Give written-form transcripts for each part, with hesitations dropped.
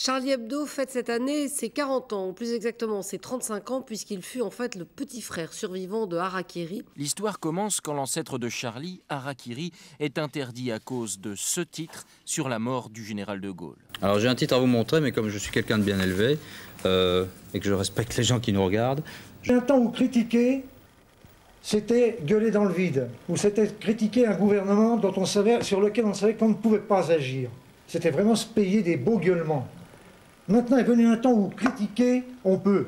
Charlie Hebdo fête cette année ses 40 ans, ou plus exactement ses 35 ans, puisqu'il fut en fait le petit frère survivant de Harakiri. L'histoire commence quand l'ancêtre de Charlie, Harakiri, est interdit à cause de ce titre sur la mort du général de Gaulle. Alors j'ai un titre à vous montrer, mais comme je suis quelqu'un de bien élevé et que je respecte les gens qui nous regardent... J'ai un temps où critiquer, c'était gueuler dans le vide, ou c'était critiquer un gouvernement sur lequel on savait qu'on ne pouvait pas agir. C'était vraiment se payer des beaux gueulements. Maintenant est venu un temps où critiquer, on peut,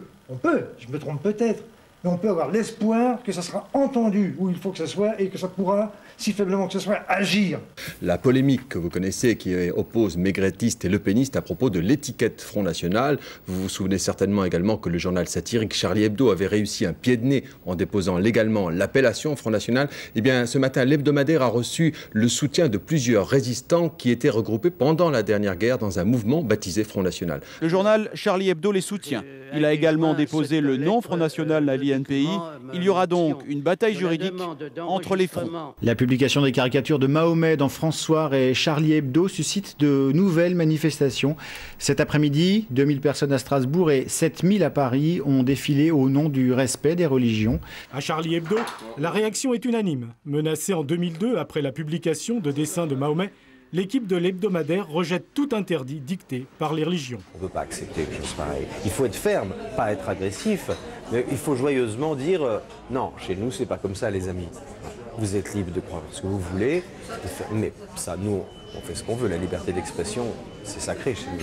je me trompe peut-être, mais on peut avoir l'espoir que ça sera entendu où il faut que ce soit et que ça pourra, si faiblement que ce soit, agir. La polémique que vous connaissez qui oppose maigretistes et lepénistes à propos de l'étiquette Front National, vous vous souvenez certainement également que le journal satirique Charlie Hebdo avait réussi un pied de nez en déposant légalement l'appellation Front National. Eh bien, ce matin, l'hebdomadaire a reçu le soutien de plusieurs résistants qui étaient regroupés pendant la dernière guerre dans un mouvement baptisé Front National. Le journal Charlie Hebdo les soutient. Il a également déposé le nom Front National à l'INPI. Il y aura donc une bataille juridique entre les fronts. La publication des caricatures de Mahomet dans François et Charlie Hebdo suscite de nouvelles manifestations. Cet après-midi, 2000 personnes à Strasbourg et 7000 à Paris ont défilé au nom du respect des religions. À Charlie Hebdo, la réaction est unanime. Menacée en 2002 après la publication de dessins de Mahomet, l'équipe de l'hebdomadaire rejette tout interdit dicté par les religions. On ne peut pas accepter une chose pareille. Il faut être ferme, pas être agressif, mais il faut joyeusement dire non, chez nous c'est pas comme ça les amis. Vous êtes libre de croire ce que vous voulez, mais ça nous, on fait ce qu'on veut. La liberté d'expression, c'est sacré chez nous.